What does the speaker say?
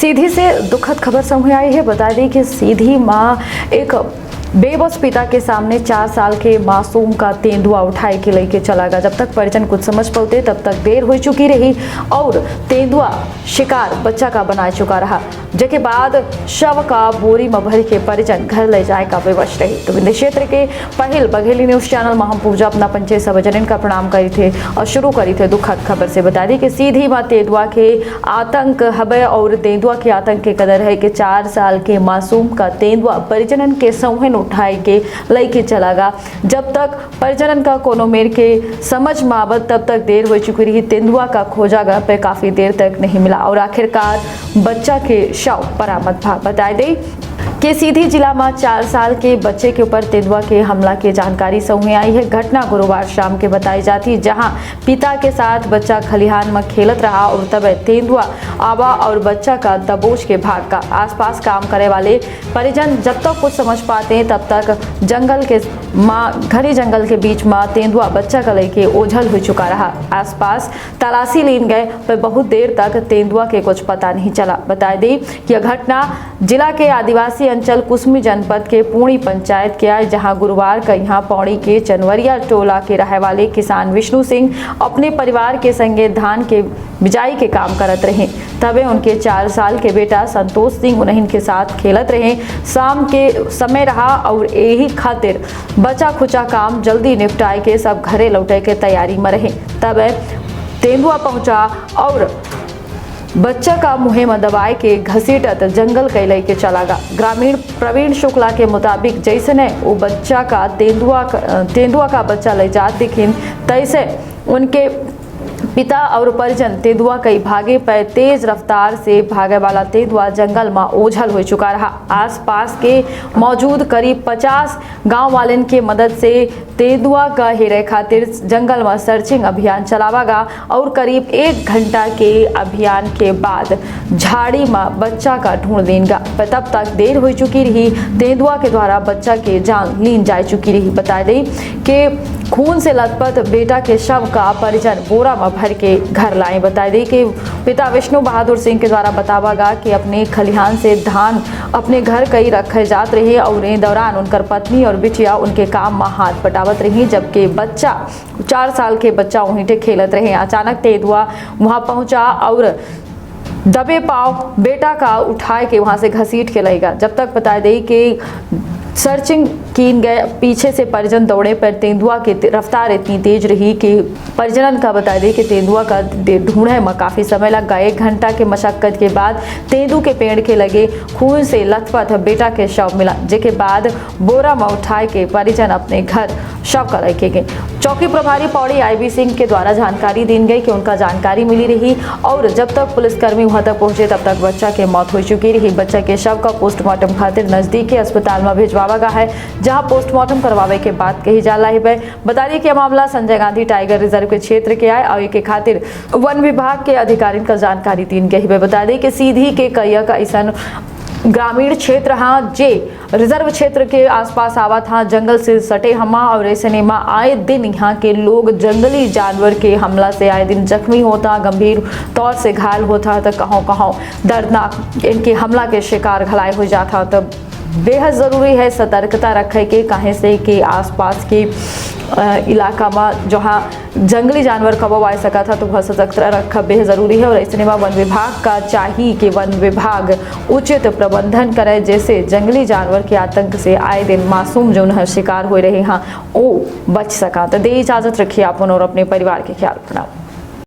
सीधी से दुखद खबर सामने आई है। बता दें कि सीधी मां एक बेबस पिता के सामने 4 साल के मासूम का तेंदुआ उठाए के लेके चला गया। जब तक परिजन कुछ समझ पाते तब तक देर हो चुकी रही और तेंदुआ शिकार बच्चा का बना चुका रहा, जिसके बाद शव का बोरी में भर के परिजन घर ले जाए का विवश रही। तो विंध्य क्षेत्र के पहल बघेली न्यूज चैनल में हम पूजा अपना पंचे सार्वजनिक का प्रणाम करी थे और शुरू करी थे दुखद खबर से। बता दी कि सीधी मां तेंदुआ के आतंक हबे और तेंदुआ के आतंक के कदर है कि 4 साल के मासूम का तेंदुआ परिजनन के संवहन उठाए के लेके चला गया। जब तक परिजनन का कोनो मेर के समझ में आवत तब तक देर हो चुकी रही। तेंदुआ का खोजा गया पे काफी देर तक नहीं मिला और आखिरकार बच्चा के शव बरामद भा। बता दें कि सीधी जिला में 4 साल के बच्चे के ऊपर तेंदुआ के हमला की जानकारी सामने आई है। घटना गुरुवार शाम के बताई जाती है, जहां पिता के साथ बच्चा खलिहान में खेलत रहा और तब तेंदुआ आवा और बच्चा का दबोच के भाग का। आसपास काम करे वाले परिजन जब तक कुछ समझ पाते हैं तब तक घने जंगल के बीच में तेंदुआ बच्चा का लेके ओझल हो चुका रहा। आसपास तलाशी लीन गए पर बहुत देर तक तेंदुआ के कुछ पता नहीं चला। बता दें कि यह घटना जिला के आदिवासी अंचल कुसमी जनपद के पूर्णी पंचायत के आए, जहां गुरुवार का यहाँ पौड़ी के चनवरिया टोला के रहने वाले किसान विष्णु सिंह अपने परिवार के संगे धान के बिजाई के काम करत रहे। तबे उनके 4 साल के बेटा संतोष सिंह उन्हीं के साथ खेलत रहे। शाम के समय रहा और यही खातिर बचा खुचा काम जल्दी निपटाए के सब घरे लौटे के तैयारी में रहे। तब तेंदुआ पहुंचा और बच्चा का मुँह में दबाए के घसीटत जंगल के लेके चला गया। ग्रामीण प्रवीण शुक्ला के मुताबिक जैसे वो बच्चा का तेंदुआ का बच्चा ले जात दिखिन, तैसे उनके पिता और परिजन तेंदुआ कई भागे पर तेज रफ्तार से भागे वाला तेंदुआ जंगल में ओझल हो चुका रहा। आसपास के मौजूद करीब 50 गांव वालन के मदद से तेंदुआ का हेरे खातिर जंगल में सर्चिंग अभियान चलावा गया और करीब 1 घंटा के अभियान के बाद झाड़ी में बच्चा का ढूंढ देन गया। पर तब तक देर हो चुकी रही। तेंदुआ के द्वारा बच्चा के जान लीन जा चुकी रही। बता दें कि खून से लथपथ बेटा के शव का परिजन बोरा में भर के घर लाए। बता दें कि पिता विष्णु बहादुर सिंह के द्वारा बतावा गया कि अपने खलिहान से धान अपने घर कई रखे जात रहे और इस दौरान उनकर पत्नी और बिटिया उनके काम में हाथ बटावत रही, जबकि बच्चा 4 साल के बच्चा वहीं पे खेलत रहे। अचानक तेंदुआ वहां पहुंचा और दबे पाव बेटा का उठाए के वहां से घसीट के लेगा। जब तक बता दें कि सर्चिंग कीन गए, पीछे से परिजन दौड़े पर तेंदुआ की रफ्तार इतनी तेज रही कि परिजनन का बता दें कि तेंदुआ का ढूंढने में काफ़ी समय लग गया। 1 घंटा के मशक्कत के बाद तेंदू के पेड़ के लगे खून से लथपथ बेटा के शव मिला, जिसके बाद बोरा में उठाए के परिजन अपने घर शव का लेके गए। चौकी प्रभारी पौड़ी IB सिंह के द्वारा जानकारी दी गई कि उनका जानकारी मिली रही और जब तक पुलिसकर्मी वहां तक पहुंचे तब तक बच्चा की मौत हो चुकी रही। बच्चा के शव का पोस्टमार्टम खातिर नजदीकी अस्पताल में भिजवावा गया है, जहां पोस्टमार्टम करवावे के बाद कही जा रही है। बता दें कि मामला संजय गांधी टाइगर रिजर्व के क्षेत्र के आए और के खातिर वन विभाग के अधिकारी का जानकारी दी गई है। बता दें कि सीधी के कई का ऐसा ग्रामीण क्षेत्र हाँ जे रिजर्व क्षेत्र के आसपास आवा था, जंगल से सटे हमा और ऐसे में आए दिन यहाँ के लोग जंगली जानवर के हमला से आए दिन जख्मी होता, गंभीर तौर से घायल होता, तो कहों दर्दनाक इनके हमला के शिकार घलाए हो जाता। तब बेहद ज़रूरी है सतर्कता रखे के, कहें से कि आसपास के इलाका में जहाँ जंगली जानवर कब आ सका था तो बहुत सतर्कता रखा बेहद ज़रूरी है। और ऐसे में वन विभाग का चाहिए कि वन विभाग उचित प्रबंधन करे, जैसे जंगली जानवर के आतंक से आए दिन मासूम जो है शिकार हो रहे हैं वो बच सका। तो दे इजाज़त रखिए आप और अपने परिवार के ख्याल। प्रणाम।